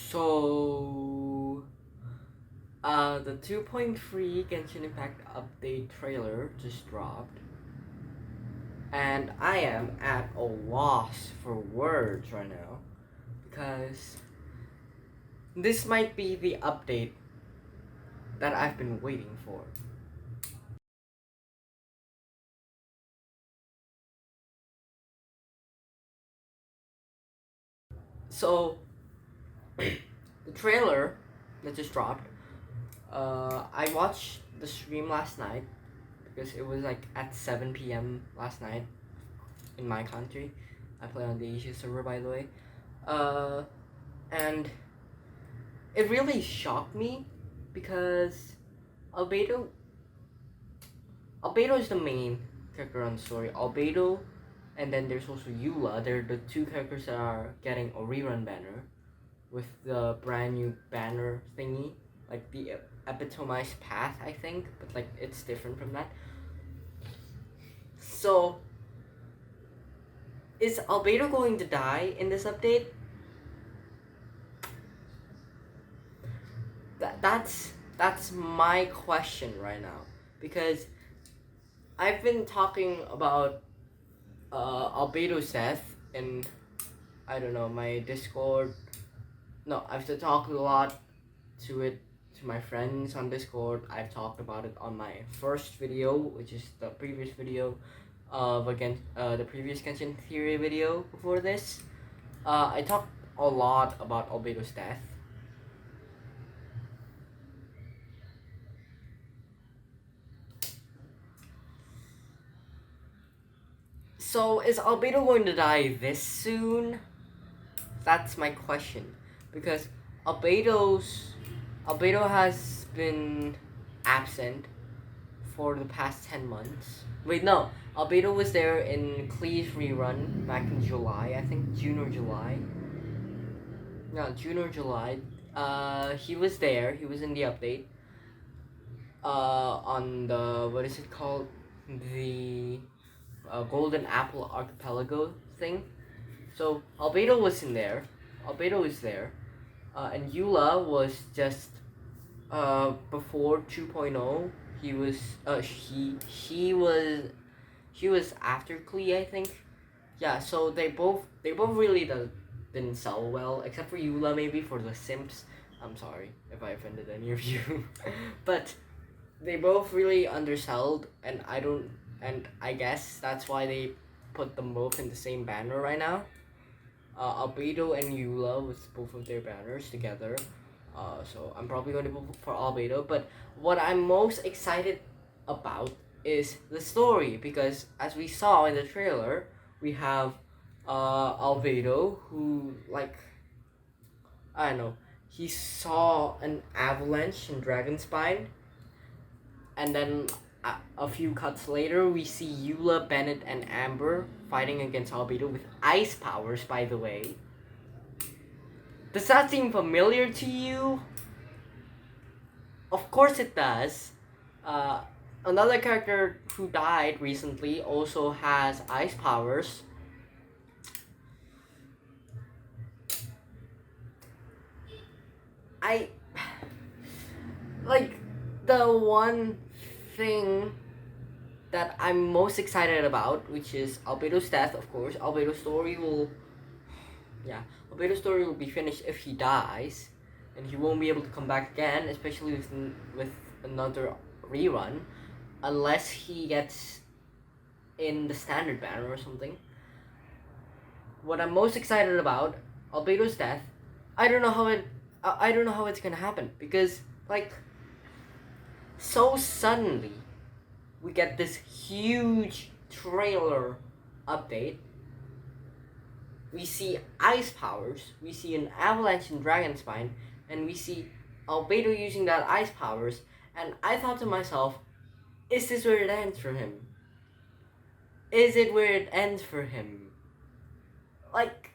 So, the 2.3 Genshin Impact update trailer just dropped, and I am at a loss for words right now because this might be the update that I've been waiting for. So, the trailer that just dropped, I watched the stream last night because it was like at 7 p.m. last night in my country. I play on the Asia server, by the way. Uh, and it really shocked me because Albedo Albedo is the main character on the story. Albedo, and then there's also Eula. They're the two characters that are getting a rerun banner with the brand new banner thingy, like the epitomized path, I think, but like it's different from that. So, is Albedo going to die in this update? That's my question right now, because I've been talking about Albedo's death in, I don't know, my Discord. No, I've talked a lot to my friends on Discord. I've talked about it on my first video, which is the previous video of the previous Genshin theory video before this. I talked a lot about Albedo's death. So is Albedo going to die this soon? That's my question, because Albedo has been absent for the past 10 months. Wait, no, Albedo was there in Klee's rerun back in July, I think June or July. No, June or July. He was there. He was in the update. On the, what is it called? The Golden Apple Archipelago thing. So Albedo was in there. Albedo is there. And Eula was just before 2.0. He was he was after Klee, I think. Yeah, so they both really didn't sell well, except for Eula, maybe for the simps. I'm sorry if I offended any of you. But they both really undersold, and I guess that's why they put them both in the same banner right now. Albedo and Eula with both of their banners together. So I'm probably going to go for Albedo. But what I'm most excited about is the story, because as we saw in the trailer, we have Albedo who, like, I don't know, he saw an avalanche in Dragonspine, and then a few cuts later, we see Eula, Bennett, and Amber fighting against Albedo with ice powers, by the way. Does that seem familiar to you? Of course it does. Another character who died recently also has ice powers. I like the one thing that I'm most excited about, which is Albedo's death, of course. Albedo's story will be finished if he dies, and he won't be able to come back again, especially with another rerun, unless he gets in the standard banner or something. What I'm most excited about, Albedo's death, I don't know how it's gonna happen, because like so suddenly we get this huge trailer update. We see ice powers, we see an avalanche in Dragonspine, and we see Albedo using that ice powers, and I thought to myself, is this where it ends for him? Is it where it ends for him? Like,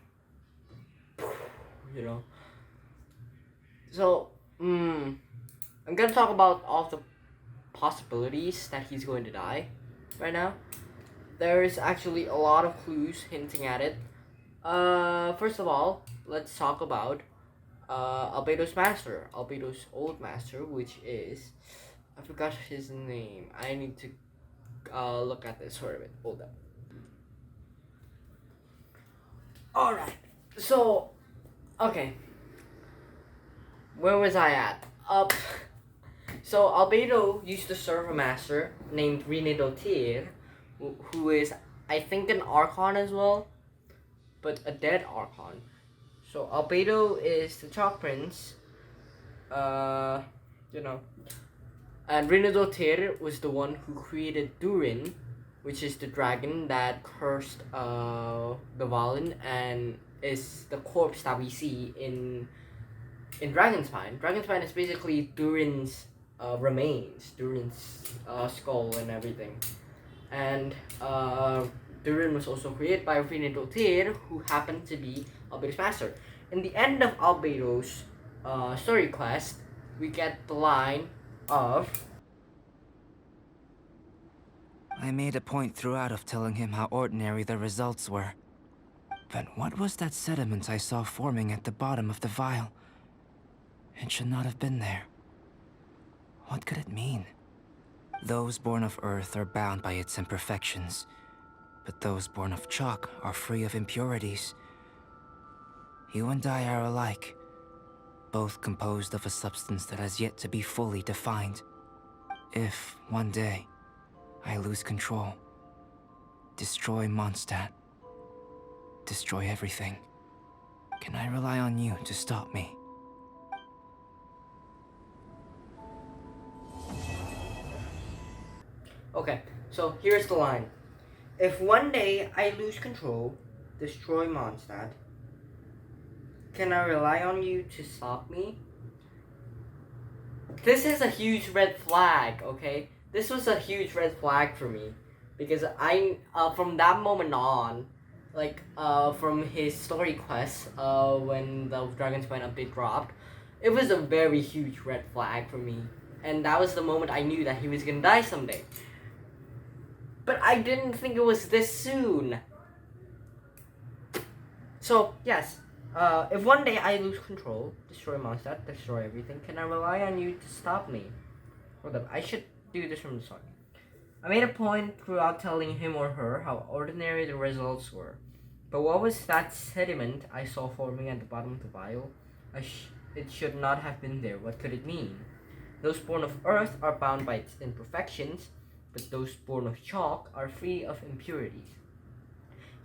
you know. So, I'm gonna talk about all the possibilities that he's going to die right now. There is actually a lot of clues hinting at it. First of all, let's talk about Albedo's master, Albedo's old master, which is, I forgot his name. I need to look at this for a bit. Hold up. All right. So, okay. Where was I at? Up. So Albedo used to serve a master named Rene who is, I think, an Archon as well, but a dead Archon. So Albedo is the Chalk Prince, uh, you know, and Rene was the one who created Durin, which is the dragon that cursed the Valen and is the corpse that we see in Dragon's Spine. Dragon's Spine is basically Durin's remains, Durin's skull and everything. And Durin was also created by Rene who happened to be Albedo's master. In the end of Albedo's story quest, we get the line of, I made a point throughout of telling him how ordinary the results were. But what was that sediment I saw forming at the bottom of the vial? It should not have been there. What could it mean? Those born of Earth are bound by its imperfections, but those born of chalk are free of impurities. You and I are alike, both composed of a substance that has yet to be fully defined. If, one day, I lose control, destroy Mondstadt, destroy everything, can I rely on you to stop me? okay, so here's the line. If one day I lose control, destroy Mondstadt, can I rely on you to stop me? This is a huge red flag, okay? This was a huge red flag for me. Because from that moment on, like, from his story quest, when the Dragon's Spine update dropped, it was a very huge red flag for me. And that was the moment I knew that he was gonna die someday. But I didn't think it was this soon. So, yes. If one day I lose control, destroy Mondstadt, destroy everything, can I rely on you to stop me? Hold up, I should do this from the start. I made a point throughout telling him or her how ordinary the results were. But what was that sediment I saw forming at the bottom of the vial? It should not have been there. What could it mean? Those born of earth are bound by its imperfections, but those born of chalk are free of impurities.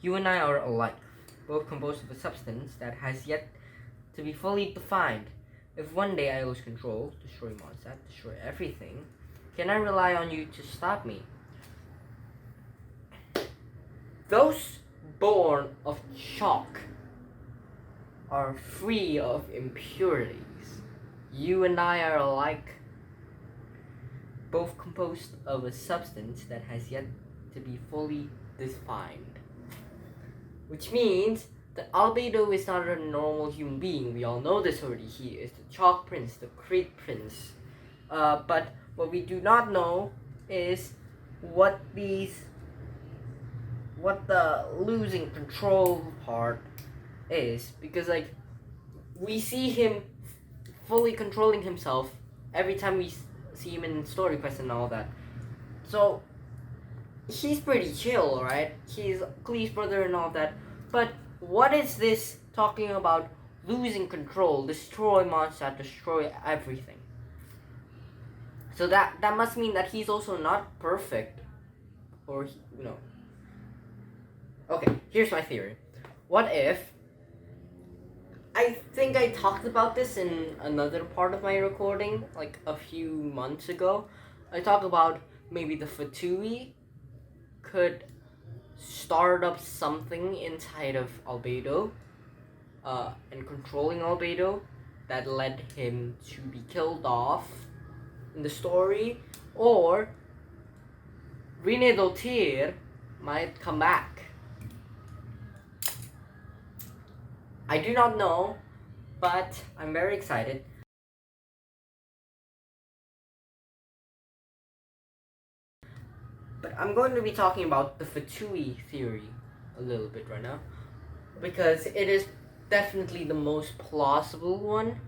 You and I are alike, both composed of a substance that has yet to be fully defined. If one day I lose control, destroy Mondstadt, destroy everything, can I rely on you to stop me? Those born of chalk are free of impurities. You and I are alike, both composed of a substance that has yet to be fully defined. Which means that Albedo is not a normal human being. We all know this already. He is the Chalk Prince, the Great Prince. But what we do not know is what the losing control part is, because like we see him fully controlling himself every time we see him in story quests and all that. So he's pretty chill, right? He's Clee's brother and all that. But what is this talking about? Losing control, destroy Mondstadt, destroy everything. So that must mean that he's also not perfect, or Okay, here's my theory. What if? I think I talked about this in another part of my recording, like a few months ago. I talked about maybe the Fatui could start up something inside of Albedo, and controlling Albedo, that led him to be killed off in the story, or Rene might come back. I do not know, but I'm very excited. But I'm going to be talking about the Fatui theory a little bit right now, because it is definitely the most plausible one.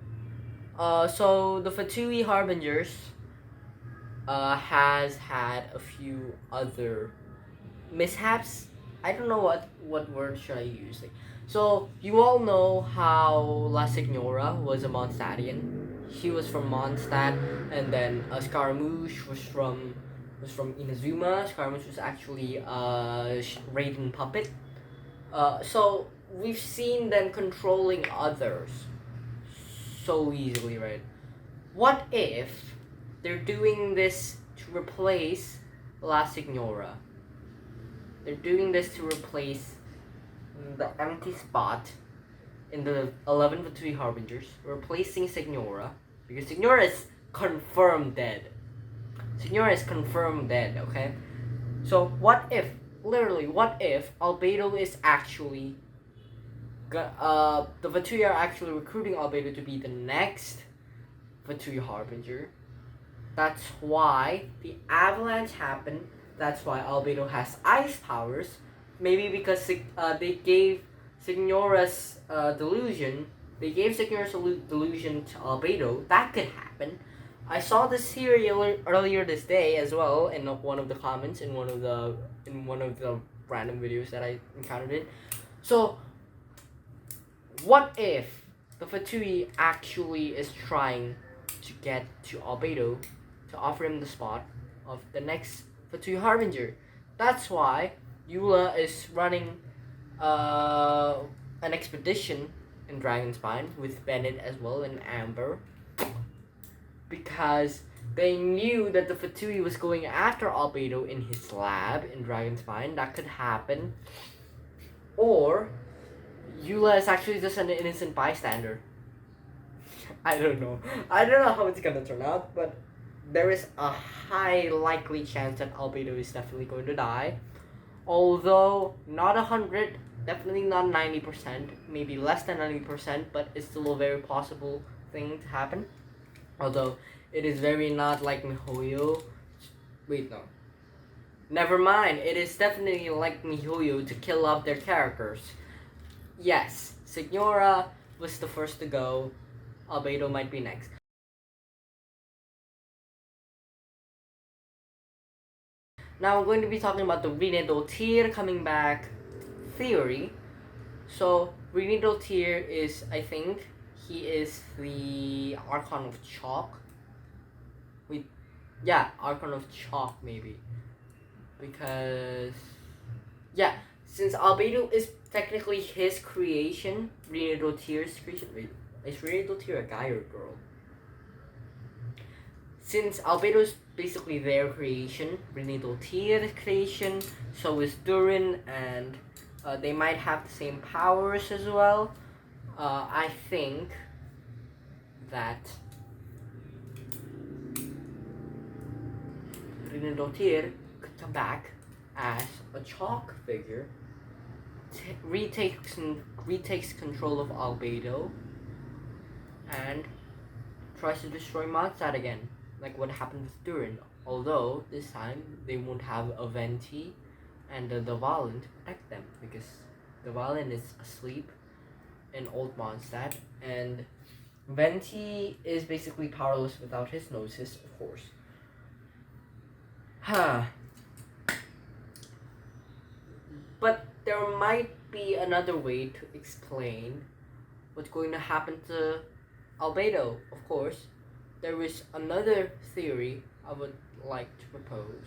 So the Fatui Harbingers has had a few other mishaps. I don't know what word should I use. Like, so you all know how La Signora was a Mondstadian. She was from Mondstadt, and then Scaramouche was from Inazuma. Scaramouche was actually a Raiden puppet. So we've seen them controlling others so easily, right? What if they're doing this to replace La Signora? They're doing this to replace the empty spot in the 11 Fatui Harbingers, replacing Signora, because Signora is confirmed dead. Signora is confirmed dead, okay? So what if, literally, what if Albedo is actually, the Fatui are actually recruiting Albedo to be the next Fatui Harbinger? That's why the avalanche happened. That's why Albedo has ice powers. Maybe because they gave Signora's delusion. They gave Signora's delusion to Albedo. That could happen. I saw this theory earlier this day as well in one of the comments in one of the random videos that I encountered it. So, what if the Fatui actually is trying to get to Albedo to offer him the spot of the next Fatui Harbinger? That's why Eula is running an expedition in Dragonspine with Bennett as well and Amber, because they knew that the Fatui was going after Albedo in his lab in Dragonspine. That could happen. Or Eula is actually just an innocent bystander. I don't know. I don't know how it's gonna turn out, but there is a high likely chance that Albedo is definitely going to die. Although not 100, definitely not 90%, maybe less than 90%, but it's still a very possible thing to happen. Although it is very not like MiHoYo. Wait, no. Never mind. It is definitely like MiHoYo to kill off their characters. Yes, Signora was the first to go. Albedo might be next. Now I'm going to be talking about the Rinedotir coming back theory. So Rinedotir is, I think, he is the Archon of Chalk. Archon of Chalk maybe. Because since Albedo is technically his creation, Rinedotir's creation. Wait, is Rinedotir a guy or a girl? Since Albedo is basically their creation, Rinedotir's creation, so is Durin, and they might have the same powers as well. I think that Rinedotir could come back as a chalk figure, retakes control of Albedo, and tries to destroy Mondstadt again, like what happened with Durin. Although this time they won't have a Venti and the Valen to protect them, because the Valen is asleep in Old Mondstadt, and Venti is basically powerless without his Gnosis, of course. But there might be another way to explain what's going to happen to Albedo, of course. There is another theory I would like to propose,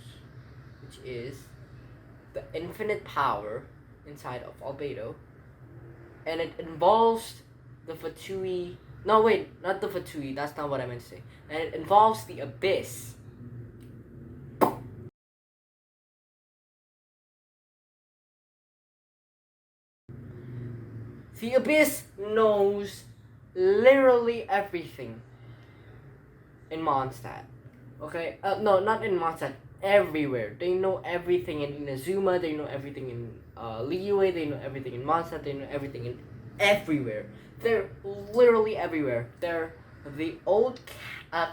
which is the infinite power inside of Albedo, and it involves the Fatui. No, wait, not the Fatui, that's not what I meant to say. And it involves the Abyss. The Abyss knows literally everything in Mondstadt. Okay? No, not in Mondstadt. Everywhere. They know everything in Inazuma. They know everything in Liyue. They know everything in Mondstadt. They know everything in everywhere. They're literally everywhere. They're the old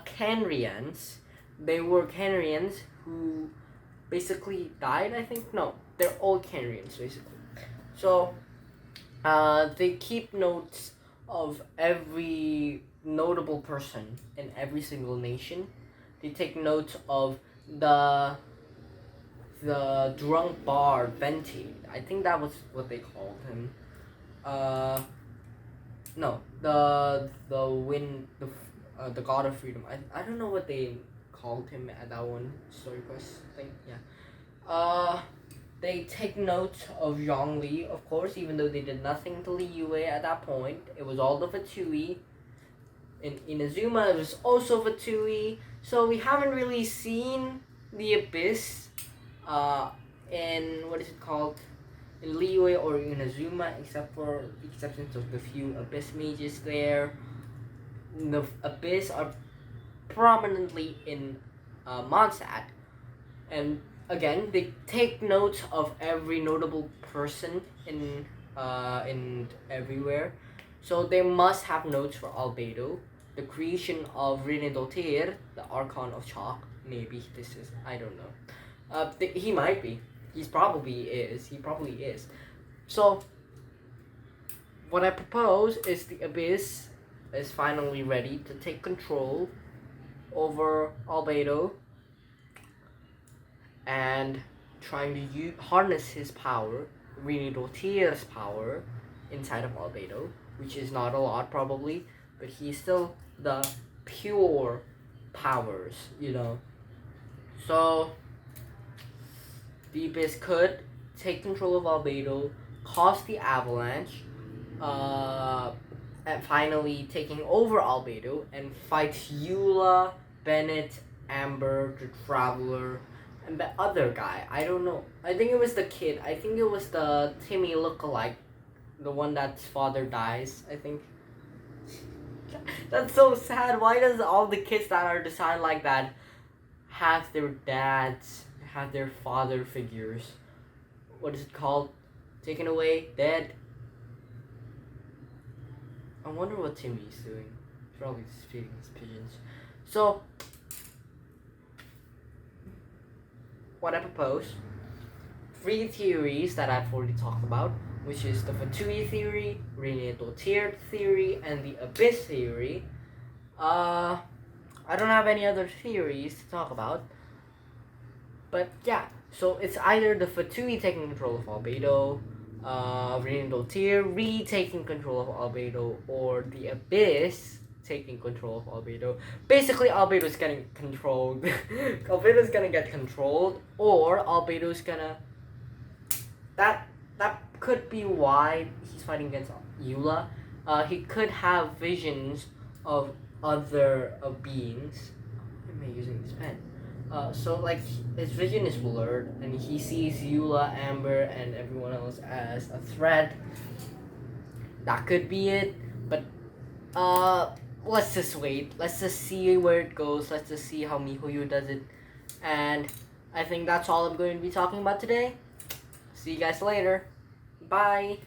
Canrians. They were Canrians who basically died, I think. No, they're old Canrians, basically. So, They keep notes of every notable person in every single nation. They take notes of the drunk bard Venti. I think that was what they called him. Uh, no, the god of freedom. I don't know what they called him at that one story quest thing. Yeah. They take note of Zhongli, of course, even though they did nothing to Li Yue at that point. It was all the Fatui. In Inazuma, it was also Fatui. So we haven't really seen the Abyss in, what is it called? In Liyue or Inazuma, except for the exceptions of the few Abyss mages there. The Abyss are prominently in Mondstadt. And again, they take notes of every notable person in everywhere. So they must have notes for Albedo, the creation of Rene Dotir, the Archon of Chalk. Maybe this is, I don't know. He might be. He probably is. So what I propose is the Abyss is finally ready to take control over Albedo and trying to harness his power, Rene Dotir's power, inside of Albedo, which is not a lot probably, but he's still the pure powers, you know. So the Abyss could take control of Albedo, cause the avalanche, and finally taking over Albedo and fight Eula, Bennett, Amber, the Traveler, and the other guy. I don't know. I think it was the kid. I think it was the Timmy lookalike, the one that's father dies. I think. That's so sad. Why does all the kids that are designed like that have their dads, have their father figures? What is it called? Taken away, dead. I wonder what Timmy's doing. He's probably feeding his pigeons. So, what I propose, 3 theories that I've already talked about, which is the Fatui theory, Rene Dotir theory, and the Abyss theory. I don't have any other theories to talk about. But yeah, so it's either the Fatui taking control of Albedo, Rene Dotir retaking control of Albedo, or the Abyss taking control of Albedo. Basically, Albedo's getting controlled. Albedo's gonna get controlled, or Albedo's gonna. That could be why he's fighting against Eula. He could have visions of other beings. Why am I using this pen? So like his vision is blurred, and he sees Eula, Amber, and everyone else as a threat. That could be it, but let's just wait. Let's just see where it goes. Let's just see how MiHoYo does it, and I think that's all I'm going to be talking about today. See you guys later. Bye.